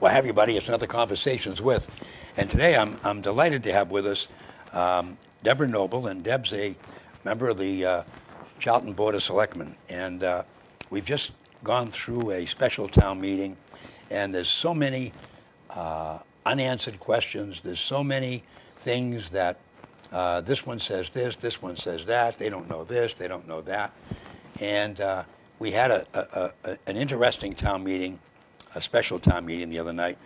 Well, have you, buddy? It's another Conversations With. And today I'm delighted to have with us Deb N, and Deb's a member of the Charlton Board of Selectmen. And we've just gone through a special town meeting, and there's so many unanswered questions. There's so many things that this one says this one says that. They don't know this, they don't know that. And we had an interesting town meeting, a special town meeting the other night.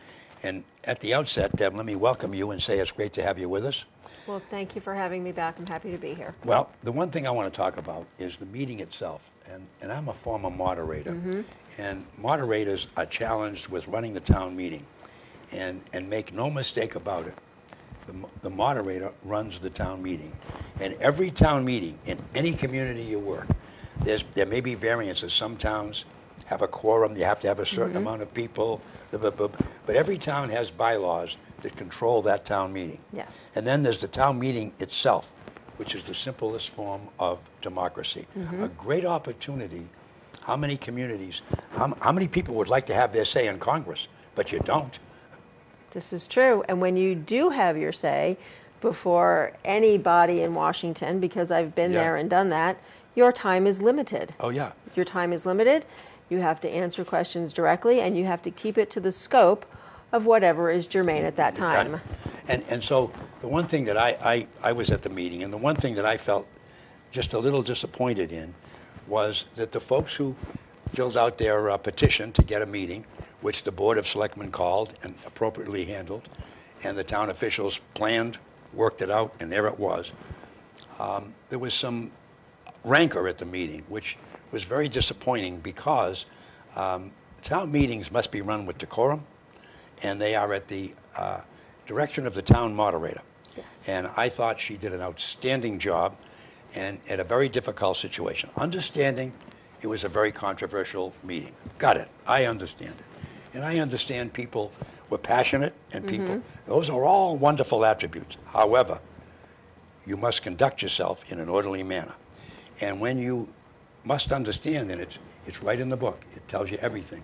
And at the outset, Deb, let me welcome you and say it's great to have you with us. Well, thank you for having me back. I'm happy to be here. Well, the one thing I want to talk about is the meeting itself. And I'm a former moderator. Mm-hmm. And moderators are challenged with running the town meeting. And make no mistake about it, the moderator runs the town meeting. And every town meeting in any community you work, there may be variances. Some towns have a quorum, you have to have a certain amount of people, but every town has bylaws that control that town meeting. Yes. And then there's the town meeting itself, which is the simplest form of democracy. A great opportunity. How many communities, how many people would like to have their say in Congress, but you don't? This is true. And when you do have your say before anybody in Washington, because I've been there and done that, your time is limited. Oh, yeah. Your time is limited. You have to answer questions directly, and you have to keep it to the scope of whatever is germane at that time. And so the one thing that I was at the meeting, and the one thing that I felt just a little disappointed in was that the folks who filled out their petition to get a meeting, which the Board of Selectmen called and appropriately handled, and the town officials planned, worked it out, and there it was. There was some rancor at the meeting, which was very disappointing because town meetings must be run with decorum, and they are at the direction of the town moderator. Yes. And I thought she did an outstanding job and at a very difficult situation. Understanding it was a very controversial meeting. Got it. I understand it. And I understand people were passionate and people, those are all wonderful attributes. However, you must conduct yourself in an orderly manner. And when you must understand that it's right in the book. It tells you everything.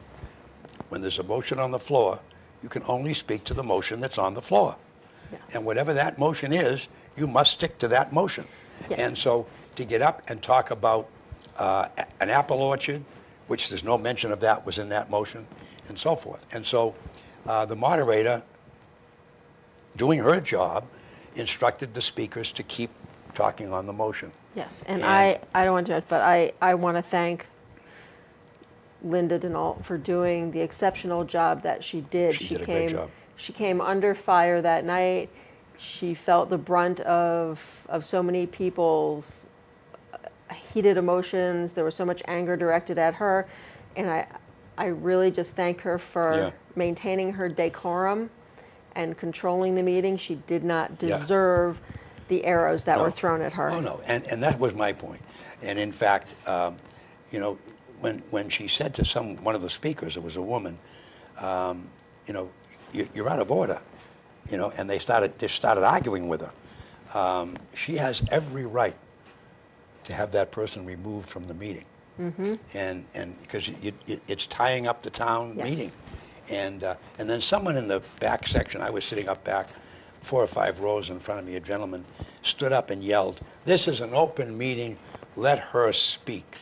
When there's a motion on the floor, you can only speak to the motion that's on the floor. Yes. And whatever that motion is, you must stick to that motion. Yes. And so to get up and talk about an apple orchard, which there's no mention of that was in that motion, and so forth. And so the moderator, doing her job, instructed the speakers to keep talking on the motion. Yes, and I don't want to judge, but I want to thank Linda Denault for doing the exceptional job that she did. She did a great job. She came under fire that night. She felt the brunt of so many people's heated emotions. There was so much anger directed at her, and I really just thank her for maintaining her decorum and controlling the meeting. She did not deserve the arrows that were thrown at her. Oh, no, and that was my point. And in fact, you know, when she said to one of the speakers, it was a woman, you know, you're out of order, you know, and they started arguing with her. She has every right to have that person removed from the meeting. And because it's tying up the town meeting. And then someone in the back section, I was sitting up back, 4 or 5 rows in front of me, a gentleman stood up and yelled, "This is an open meeting, let her speak."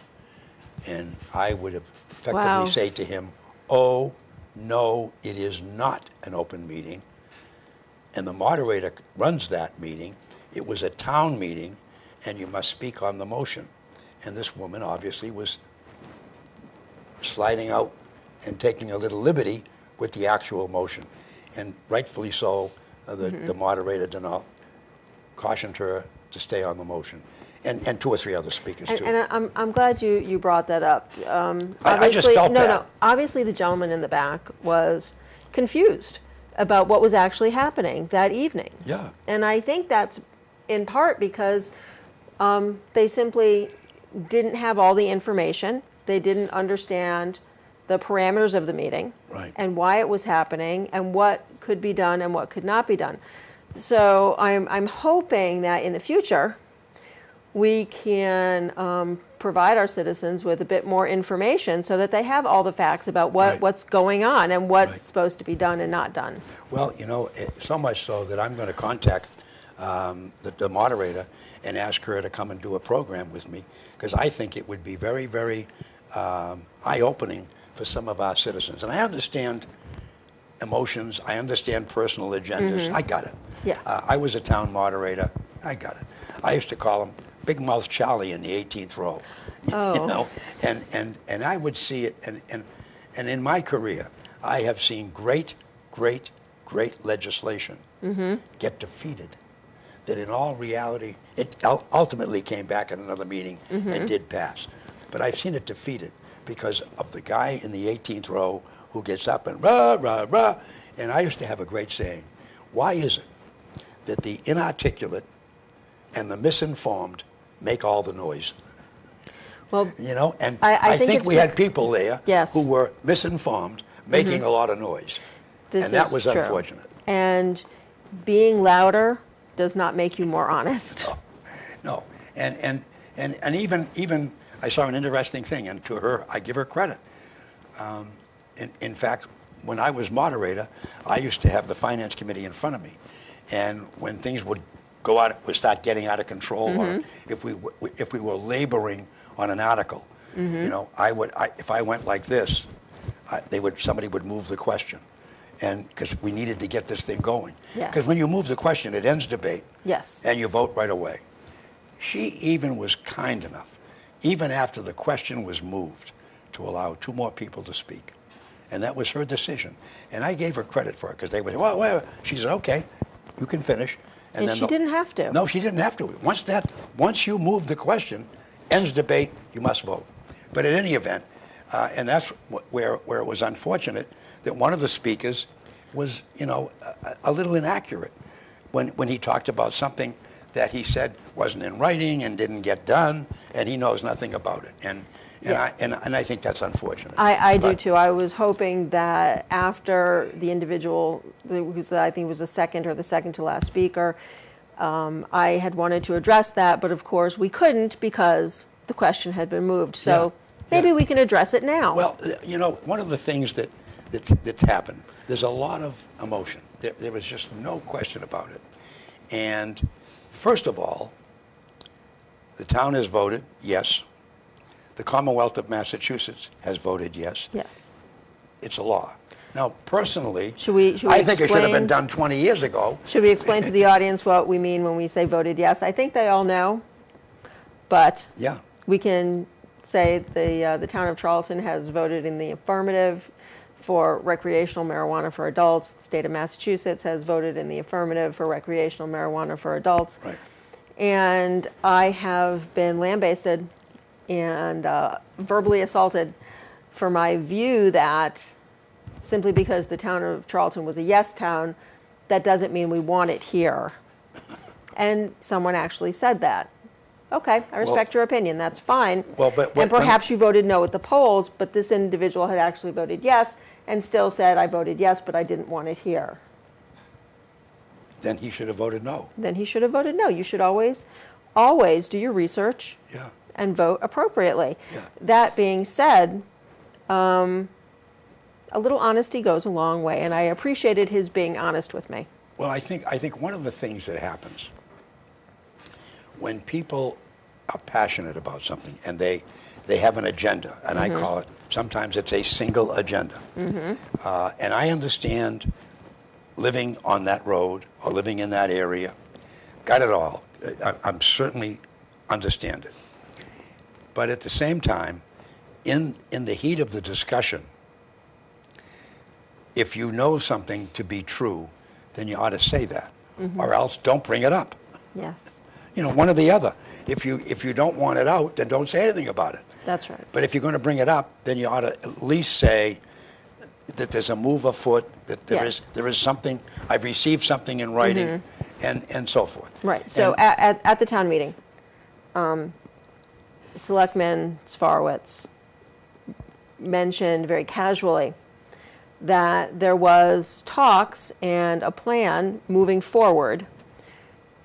And I would effectively say to him, "Oh, no, it is not an open meeting." And the moderator runs that meeting. It was a town meeting, and you must speak on the motion. And this woman obviously was sliding out and taking a little liberty with the actual motion. And rightfully so, the moderator did not cautioned her to stay on the motion. And 2 or 3 other speakers too. And I'm glad you brought that up. I just felt bad. No, obviously the gentleman in the back was confused about what was actually happening that evening. Yeah. And I think that's in part because they simply didn't have all the information. They didn't understand the parameters of the meeting and why it was happening and what could be done and what could not be done. So I'm hoping that in the future, we can provide our citizens with a bit more information so that they have all the facts about Right. what's going on and what's Right. supposed to be done and not done. Well, so much so that I'm going to contact the moderator and ask her to come and do a program with me, because I think it would be very, very eye-opening for some of our citizens. And I understand emotions. I understand personal agendas. I got it. Yeah. I was a town moderator. I got it. I used to call him Big Mouth Charlie in the 18th row. Oh. And I would see it. And in my career, I have seen great legislation get defeated. That in all reality, it ultimately came back at another meeting and did pass. But I've seen it defeated because of the guy in the 18th row who gets up and rah, rah, rah. And I used to have a great saying: why is it that the inarticulate and the misinformed make all the noise? Well, And I I think think it's we had people there Yes. who were misinformed, making a lot of noise. this And that is was true. unfortunate. And being louder does not make you more honest. No, and even I saw an interesting thing, and to her I give her credit. In fact, when I was moderator, I used to have the finance committee in front of me, and when things would start getting out of control, or if we were laboring on an article, if I went like this, somebody would move the question. And because we needed to get this thing going. Yes. Because when you move the question, it ends debate. Yes. And you vote right away. She even was kind enough, even after the question was moved, to allow 2 more people to speak. And that was her decision. And I gave her credit for it, because they were, well, wait. She said, okay, you can finish. And then she didn't have to. No, she didn't have to. Once you move the question, ends debate, you must vote. But in any event, and that's where it was unfortunate that one of the speakers was, a little inaccurate when he talked about something that he said wasn't in writing and didn't get done, and he knows nothing about it. And I think that's unfortunate. I do But- too. I was hoping that after the individual, I think was the second to last speaker, I had wanted to address that, but of course we couldn't because the question had been moved. So maybe Yeah. we can address it now. Well, one of the things that's happened, there's a lot of emotion. There was just no question about it. And first of all, the town has voted yes. The Commonwealth of Massachusetts has voted yes. Yes. It's a law. Now, personally, Should we I think it should have been explain- done 20 years ago. Should we explain to the audience what we mean when we say voted yes? I think they all know, but Yeah. we can say the town of Charlton has voted in the affirmative for recreational marijuana for adults. The state of Massachusetts has voted in the affirmative for recreational marijuana for adults. Right. And I have been lambasted and verbally assaulted for my view that simply because the town of Charlton was a yes town, that doesn't mean we want it here. And someone actually said that. Okay, I respect your opinion, that's fine. Well, but and perhaps you voted no at the polls, but this individual had actually voted yes and still said, I voted yes, but I didn't want it here. Then he should have voted no. Then he should have voted no. You should always do your research Yeah. and vote appropriately. Yeah. That being said, a little honesty goes a long way, and I appreciated his being honest with me. Well, I think one of the things that happens when people are passionate about something and they have an agenda, and I call it, sometimes it's a single agenda. And I understand living on that road or living in that area, got it all. I'm certainly understand it. But at the same time, in the heat of the discussion, if you know something to be true, then you ought to say that, or else don't bring it up. Yes, One or the other. If you don't want it out, then don't say anything about it. that's right. But if you're going to bring it up, then you ought to at least say that there's a move afoot, that Yes. there is something, I've received something in writing, and so forth. Right. So And- at the town meeting, Selectman Sfarwitz mentioned very casually that there was talks and a plan moving forward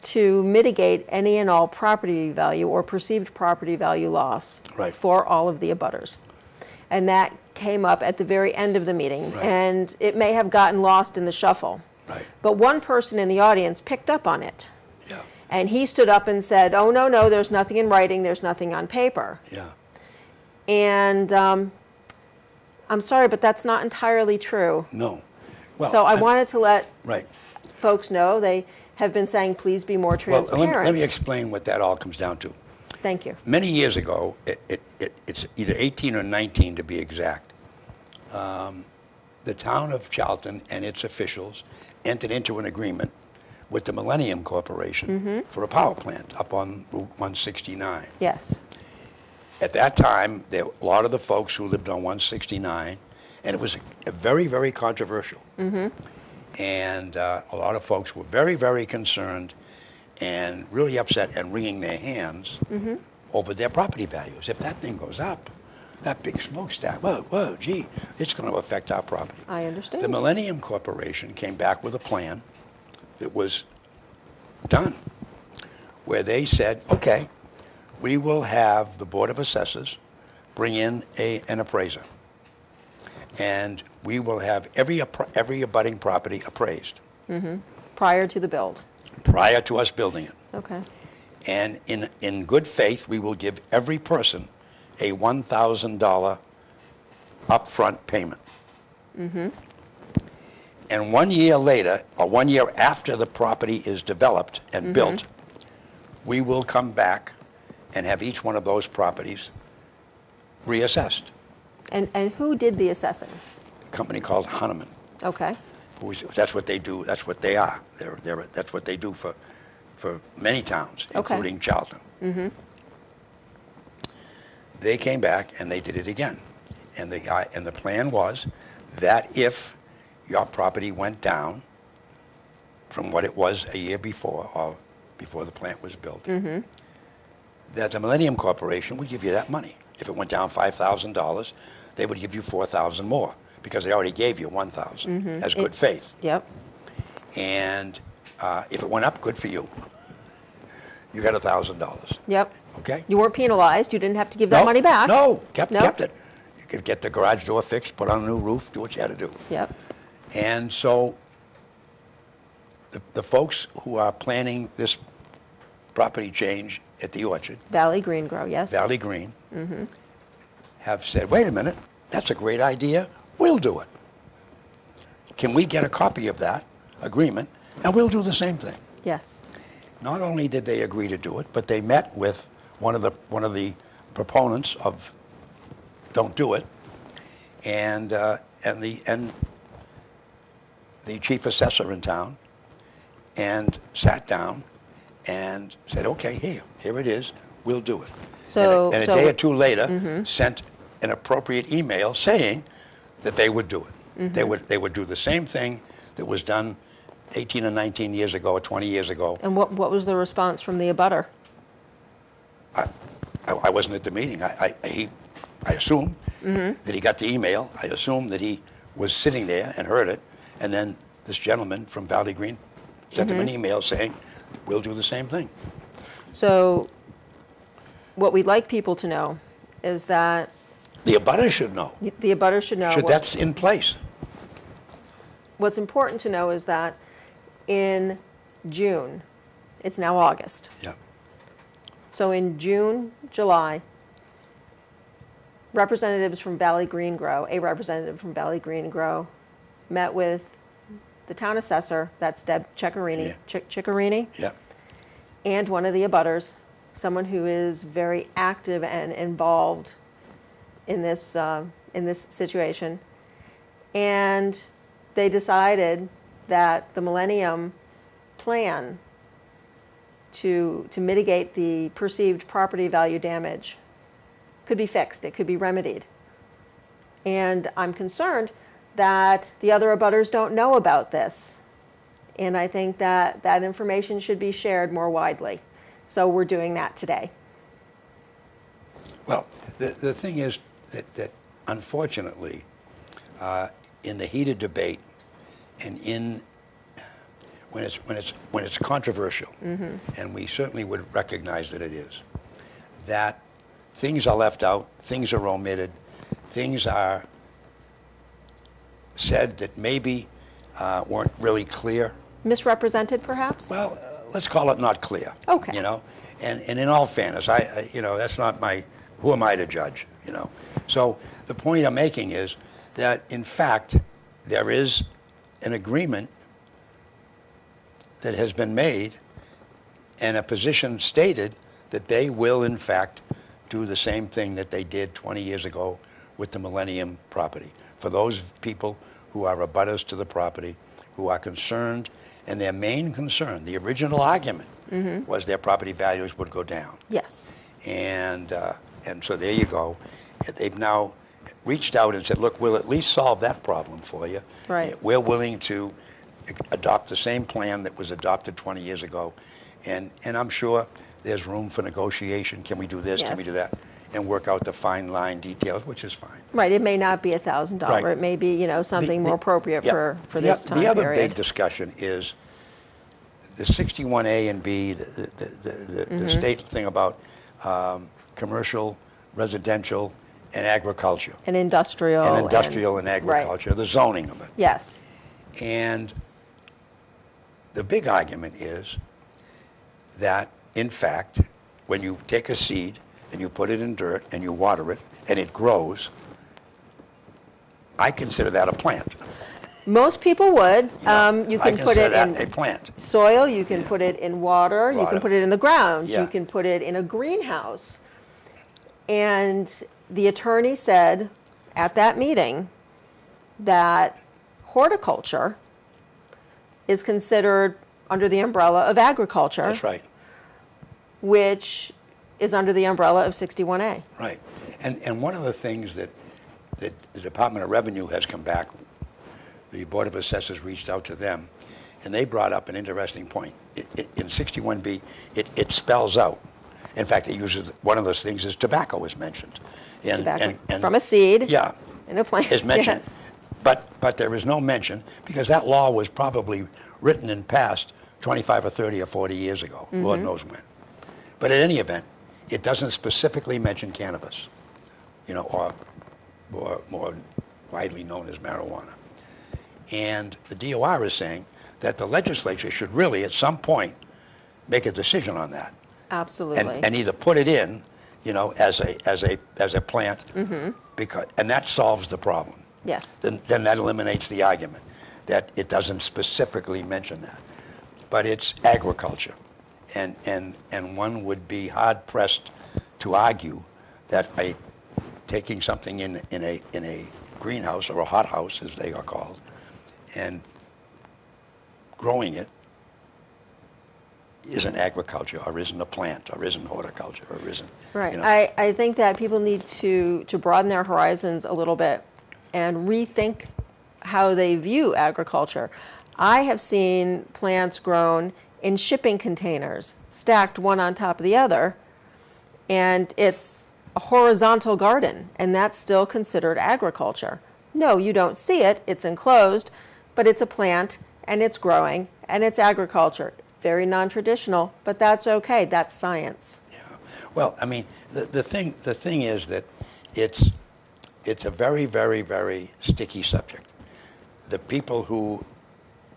to mitigate any and all property value or perceived property value loss Right. for all of the abutters. And that came up at the very end of the meeting. Right. And it may have gotten lost in the shuffle. Right. But one person in the audience picked up on it. Yeah. And he stood up and said, "Oh, no, no, there's nothing in writing, there's nothing on paper." Yeah. And I'm sorry, but that's not entirely true. No. Well, So I wanted to let right. folks know. They have been saying, please be more Well, transparent. let me explain what that all comes down to. Thank you. Many years ago, it's either 18 or 19 to be exact, the town of Charlton and its officials entered into an agreement with the Millennium Corporation for a power plant up on Route 169. Yes. At that time, a lot of the folks who lived on 169, and it was a very, very controversial. And a lot of folks were very, very concerned and really upset and wringing their hands over their property values. If that thing goes up, that big smokestack, whoa, gee, it's going to affect our property. I understand. The Millennium Corporation came back with a plan that was done, where they said, okay, we will have the Board of Assessors bring in an appraiser, and we will have every abutting property appraised Prior to the build. prior to us building it. Okay. And in good faith, we will give every person a $1,000 upfront payment. And 1 year later, or 1 year after the property is developed and built, we will come back and have each one of those properties reassessed. And who did the assessing? A company called Hunneman. Okay. That's what they do. That's what they are. That's what they do for many towns, Okay. including Charlton. They came back and they did it again, and the plan was that if your property went down from what it was a year before, or before the plant was built, that the Millennium Corporation would give you that money. If it went down $5,000, they would give you $4,000 more, because they already gave you $1,000 as good faith. Yep. And if it went up, good for you. You got $1,000. Yep. Okay? You weren't penalized. You didn't have to give that No, money back. No, kept No. it. You could get the garage door fixed, put on a new roof, do what you had to do. Yep. And so the folks who are planning this property change at the Orchard, Valley Green Grow, yes. Valley Green, have said, wait a minute, that's a great idea, we'll do it. Can we get a copy of that agreement, and we'll do the same thing. Yes. Not only did they agree to do it, but they met with one of the proponents of Don't Do It, and the chief assessor in town, and sat down and said, okay, here it is, we'll do it. So- and a so- day or two later, sent an appropriate email saying that they would do it. They would do the same thing that was done 18 or 19 years ago or 20 years ago. And what was the response from the abutter? I wasn't at the meeting. I assume that he got the email. I assume that he was sitting there and heard it. And then this gentleman from Valley Green sent him an email saying, we'll do the same thing. So what we'd like people to know is that The abutter should know. the abutter should know. That's in place. What's important to know is that in June, it's now August. Yeah. So in June, July, representatives from Valley Green Grow, a representative from Valley Green Grow, met with the town assessor, that's Deb Ciccarini, Yeah. Ciccarini, Yeah. and one of the abutters, someone who is very active and involved in this situation. And they decided that the Millennium plan to mitigate the perceived property value damage could be fixed, it could be remedied. And I'm concerned that the other abutters don't know about this. And I think that that information should be shared more widely. So we're doing that today. Well, the thing is that unfortunately, in the heated debate and when it's controversial, and we certainly would recognize that it is, that things are left out, things are omitted, things are said that maybe weren't really clear. Misrepresented, perhaps? Well, let's call it not clear. Okay. You know, and in all fairness, that's not who am I to judge? You know, so the point I'm making is that in fact there is an agreement that has been made and a position stated that they will in fact do the same thing that they did 20 years ago with the Millennium property. For those people who are abutters to the property, who are concerned, and their main concern, the original argument, was their property values would go down. Yes. And so there you go. They've now reached out and said, look, we'll at least solve that problem for you. Right. We're willing to adopt the same plan that was adopted 20 years ago. And I'm sure there's room for negotiation. Can we do this? Can we Yes. do that? And work out the fine line details, which is fine. Right. It may not be $1,000. Right. It may be, something more appropriate yeah, for this time The other period. big discussion is the 61A and B, the state thing about commercial, residential, and agriculture. And industrial. And agriculture, the zoning of it. Yes. And the big argument is that, in fact, when you take a seed and you put it in dirt and you water it and it grows, I consider that a plant. Most people would. You I can put consider it that in a plant. soil, you can put it in water, you Water. can put it in the ground, Yeah. you can put it in a greenhouse. And the attorney said at that meeting that horticulture is considered under the umbrella of agriculture, That's right. which is under the umbrella of 61A. Right. And one of the things that the Department of Revenue has come back, the Board of Assessors reached out to them, and they brought up an interesting point. In 61B, it spells out. In fact, it uses, one of those things is tobacco is mentioned. And, Tobacco and from a seed yeah, in a plant. is mentioned. Yes. But there is no mention, because that law was probably written and passed 25 or 30 or 40 years ago, Lord knows when. But in any event, it doesn't specifically mention cannabis, or more widely known as marijuana. And the DOR is saying that the legislature should really, at some point, make a decision on that. Absolutely. And either put it in, as a plant, and that solves the problem. Yes. Then that eliminates the argument that it doesn't specifically mention that. But it's agriculture, and one would be hard pressed to argue that taking something in a greenhouse or a hothouse, as they are called, and growing it isn't agriculture, or isn't a plant, or isn't horticulture, or isn't. Right. I think that people need to broaden their horizons a little bit and rethink how they view agriculture. I have seen plants grown in shipping containers, stacked one on top of the other, and it's a horizontal garden, and that's still considered agriculture. No, you don't see it, it's enclosed, but it's a plant, and it's growing, and it's agriculture. Very non-traditional, but that's okay, that's science. Yeah. Well, I mean, the thing is that it's a very, very, very sticky subject. The people who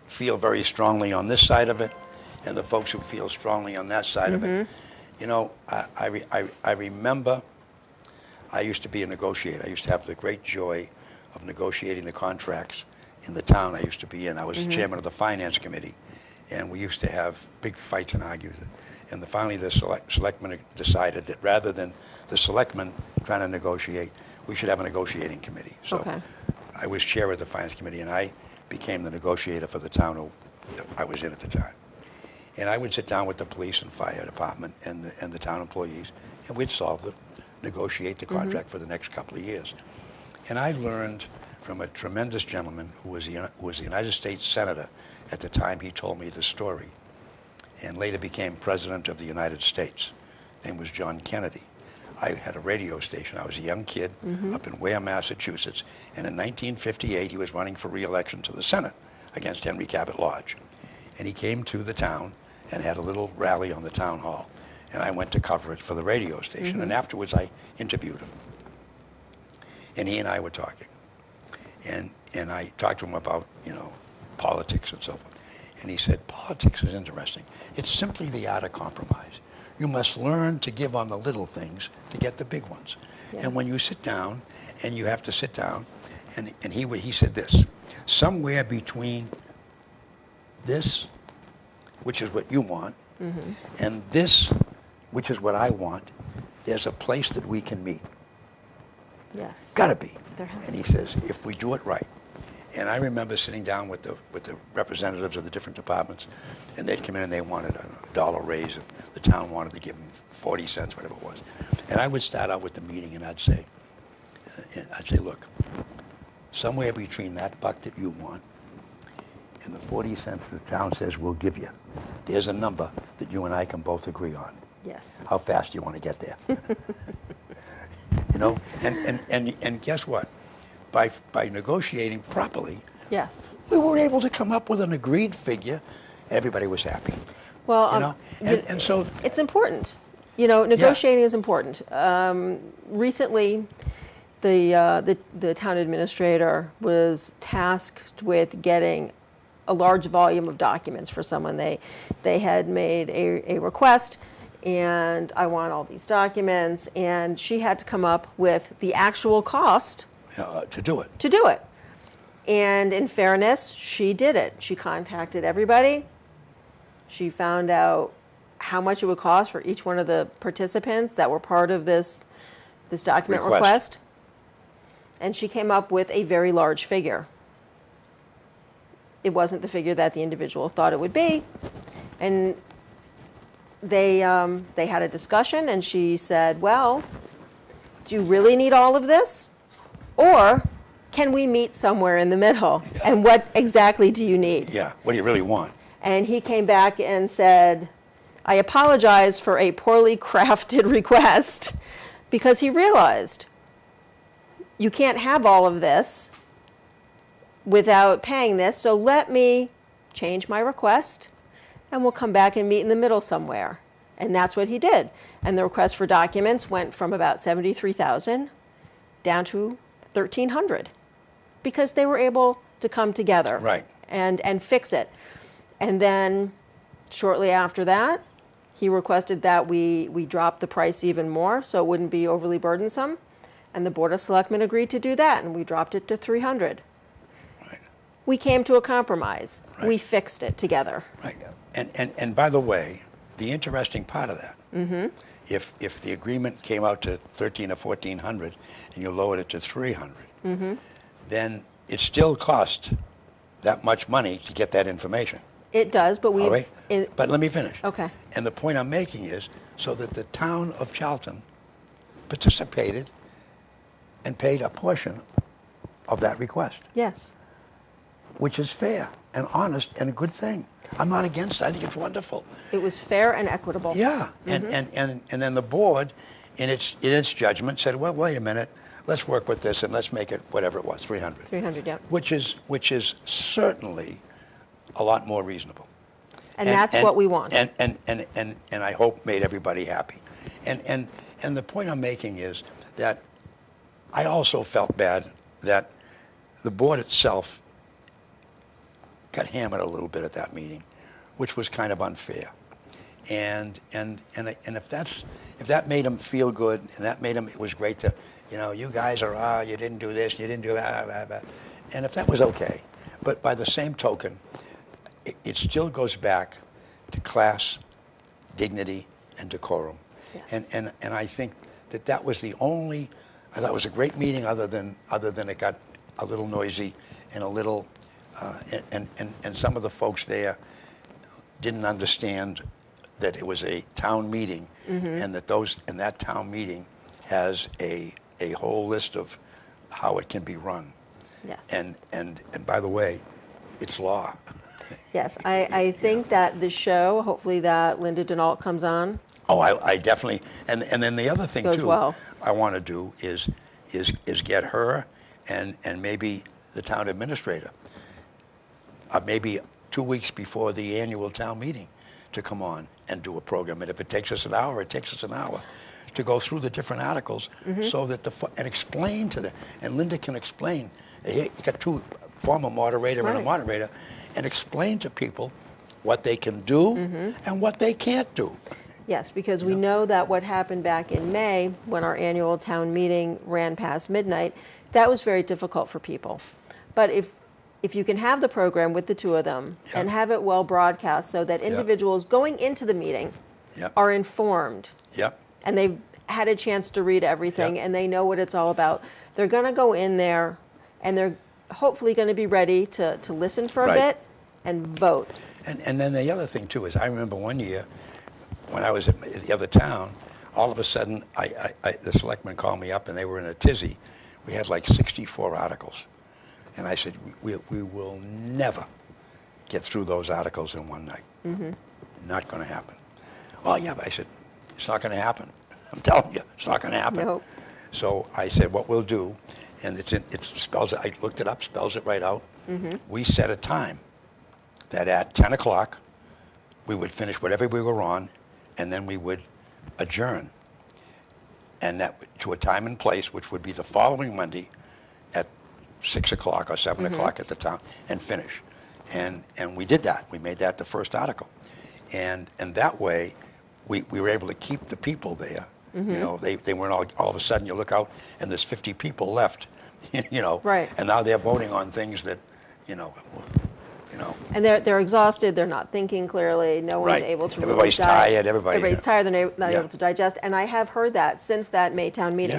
feel very strongly on this side of it, and the folks who feel strongly on that side of it. I remember I used to be a negotiator. I used to have the great joy of negotiating the contracts in the town I used to be in. I was the chairman of the finance committee, and we used to have big fights and arguments. And finally the selectmen decided that rather than the selectmen trying to negotiate, we should have a negotiating committee. So Okay. I was chair of the finance committee, and I became the negotiator for the town I was in at the time. And I would sit down with the police and fire department and the town employees, and we'd negotiate the contract for the next couple of years. And I learned from a tremendous gentleman who was the United States Senator at the time he told me the story, and later became President of the United States. His name was John Kennedy. I had a radio station. I was a young kid up in Ware, Massachusetts, and in 1958 he was running for re-election to the Senate against Henry Cabot Lodge. and he came to the town and had a little rally on the town hall. And I went to cover it for the radio station, and afterwards I interviewed him. And he and I were talking. And I talked to him about, politics and so forth. And he said, politics is interesting. It's simply the art of compromise. You must learn to give on the little things to get the big ones. Yes. And when you sit down, and you have to sit down, and he said this, somewhere between this, which is what you want, and this, which is what I want, there's a place that we can meet. Yes. Gotta be. There has And he to be. says, if we do it right. And I remember sitting down with the representatives of the different departments, and they'd come in and they wanted a dollar raise, and the town wanted to give them 40 cents, whatever it was. And I would start out with the meeting, and I'd say, look, somewhere between that buck that you want and the 40 cents the town says we'll give you, there's a number that you and I can both agree on. Yes. How fast do you want to get there? And guess what? By negotiating properly, Yes. we were able to come up with an agreed figure. Everybody was happy. Well, And so it's important. Negotiating is important. Recently, the town administrator was tasked with getting a large volume of documents for someone. They had made a request, and I want all these documents, and she had to come up with the actual cost to do it. to do it. And in fairness, she did it. She contacted everybody. She found out how much it would cost for each one of the participants that were part of this document request. And she came up with a very large figure. It wasn't the figure that the individual thought it would be. And they had a discussion, and she said, well, do you really need all of this? Or can we meet somewhere in the middle? Yeah. And what exactly do you need? Yeah, what do you really want? And he came back and said, I apologize for a poorly crafted request, because he realized you can't have all of this without paying this, so let me change my request and we'll come back and meet in the middle somewhere. And that's what he did. And the request for documents went from about 73,000 down to 1,300 because they were able to come together Right. and fix it. And then shortly after that, he requested that we drop the price even more so it wouldn't be overly burdensome. And the Board of Selectmen agreed to do that, and we dropped it to 300. Right. We came to a compromise. Right. We fixed it together. Right. And by the way, the interesting part of that, if the agreement came out to 1,300 or 1,400 and you lowered it to 300, then it still cost that much money to get that information. It does, but we. All right? But let me finish. Okay. And the point I'm making is so that the town of Charlton participated and paid a portion of that request, Yes. which is fair and honest and a good thing. I'm not against it. I think it's wonderful. It was fair and equitable. Yeah. And then the board, in its judgment, said, well, wait a minute, let's work with this and let's make it whatever it was, 300. 300, yeah. Which is certainly a lot more reasonable. And that's what we want. And I hope made everybody happy. And the point I'm making is that I also felt bad that the board itself got hammered a little bit at that meeting, which was kind of unfair. And if that made them feel good, and that made them, it was great to, you guys are, you didn't do this, you didn't do that, and if that was okay, but by the same token, it still goes back to class, dignity, and decorum. Yes. And I think that was the only. I thought it was a great meeting, other than it got a little noisy and a little, and some of the folks there didn't understand that it was a town meeting, and that town meeting has a whole list of how it can be run. Yes. And by the way, it's law. Yes. I think that the show, hopefully that Linda Denault comes on. Oh, I definitely, and then the other thing Goes too, well. I want to do is get her and maybe the town administrator, maybe 2 weeks before the annual town meeting to come on and do a program. And if it takes us an hour, it takes us an hour to go through the different articles so that and explain to them. And Linda can explain. You got two, former moderator and a Right. moderator, and explain to people what they can do and what they can't do. Yes, because we know that what happened back in May, when our annual town meeting ran past midnight, that was very difficult for people. But if you can have the program with the two of them and have it well broadcast so that individuals going into the meeting are informed Yep. and they've had a chance to read everything and they know what it's all about, they're going to go in there and they're hopefully going to be ready to listen for a Right. bit and vote. And then the other thing too is I remember one year when I was at the other town, all of a sudden the selectmen called me up and they were in a tizzy. We had like 64 articles. And I said, we will never get through those articles in one night. Not going to happen. Oh yeah, but I said, it's not going to happen. I'm telling you, it's not going to happen. Nope. So I said, what we'll do, and it spells it, I looked it up, spells it right out. We set a time that at 10 o'clock, we would finish whatever we were on, and then we would adjourn. And that to a time and place, which would be the following Monday at 6 o'clock or 7 o'clock at the town, and finish. And we did that. We made that the first article. And that way, we were able to keep the people there. You know, they weren't all of a sudden you look out and there's 50 people left, you know. Right. And now they're voting on things that, you know. And they're exhausted, they're not thinking clearly, no one's Right. able to Everybody's really tired, everybody's tired, they're not Yeah. able to digest. And I have heard that since that Maytown meeting.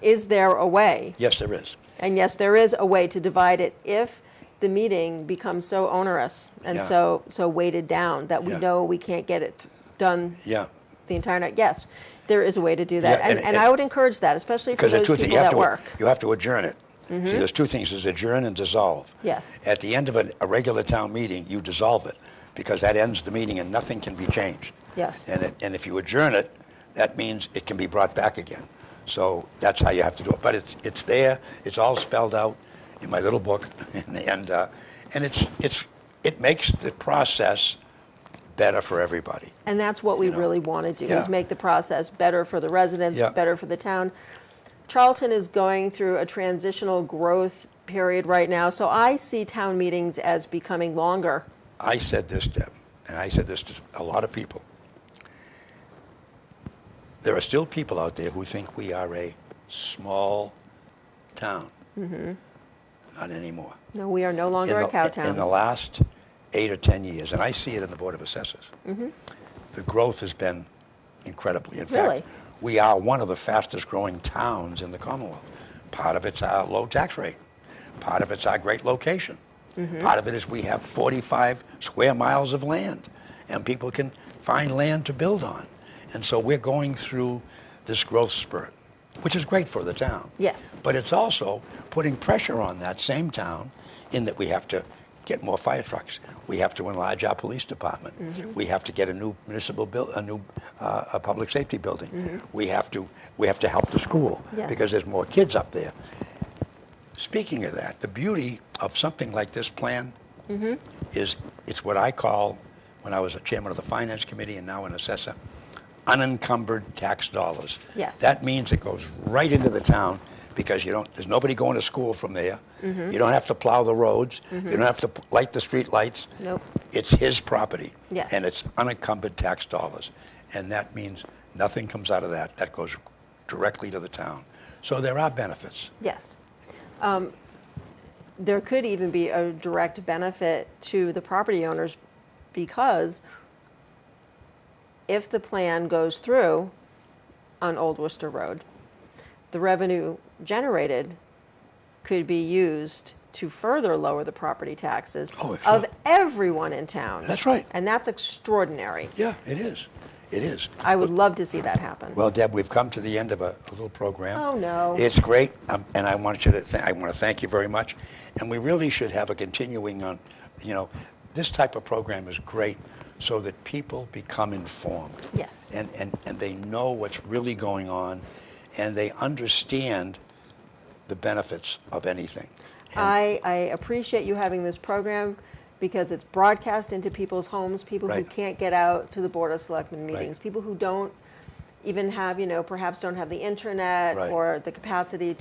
Yeah. Is there a way? Yes, there is. And yes, there is a way to divide it if the meeting becomes so onerous and Yeah. so weighted down that we Yeah. know we can't get it done Yeah. the entire night. Yes, there is a way to do that. Yeah, and, and- I would encourage that, especially for Because the those two people things, that work. you have to adjourn it. See, there's two things, there's adjourn and dissolve. Yes. At the end of a regular town meeting, you dissolve it, because that ends the meeting and nothing can be changed. Yes. And if you adjourn it, that means it can be brought back again. So that's how you have to do it. But it's there, it's all spelled out in my little book, and it makes the process better for everybody. And that's what we know. really want to do, Yeah. is make the process better for the residents, Yeah. better for the town. Charlton is going through a transitional growth period right now, so I see town meetings as becoming longer. I said this, Deb, and I said this to a lot of people. There are still people out there who think we are a small town. Not anymore. No, we are no longer a cow In the town. last 8 or 10 years, and I see it in the Board of Assessors, the growth has been incredibly. In Really? fact, we are one of the fastest growing towns in the Commonwealth. Part of it's our low tax rate. Part of it's our great location. Part of it is we have 45 square miles of land, and people can find land to build on. And so we're going through this growth spurt, which is great for the town. Yes. But it's also putting pressure on that same town in that we have to get more fire trucks. We have to enlarge our police department. We have to get a new a public safety building. We have to help the school Yes. because there's more kids up there. Speaking of that, the beauty of something like this plan is it's what I call, when I was a chairman of the finance committee and now an assessor, unencumbered tax dollars. Yes. That means it goes right into the town because there's nobody going to school from there. You don't have to plow the roads. You don't have to light the street lights. Nope. It's his property. Yes. And it's unencumbered tax dollars. And that means nothing comes out of that. That goes directly to the town. So there are benefits. Yes. There could even be a direct benefit to the property owners, because if the plan goes through on Old Worcester Road, the revenue generated could be used to further lower the property taxes Oh, of sure. everyone in town. That's right. And that's extraordinary. Yeah, it is. It is. I would love to see that happen. Well, Deb, we've come to the end of a little program. Oh, no. It's great, and I want you to. I want to thank you very much. And we really should have a continuing on. This type of program is great, so that people become informed. Yes. And they know what's really going on, and they understand the benefits of anything. And I appreciate you having this program. because it's broadcast into people's homes, people who Right. can't get out to the Board of Selectmen Right. meetings, people who don't even have, perhaps don't have the internet Right. or the capacity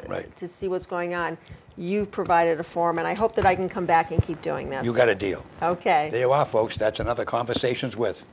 Right. to see what's going on. You've provided a forum, and I hope that I can come back and keep doing this. You got a deal. Okay. There you are, folks. That's another Conversations With.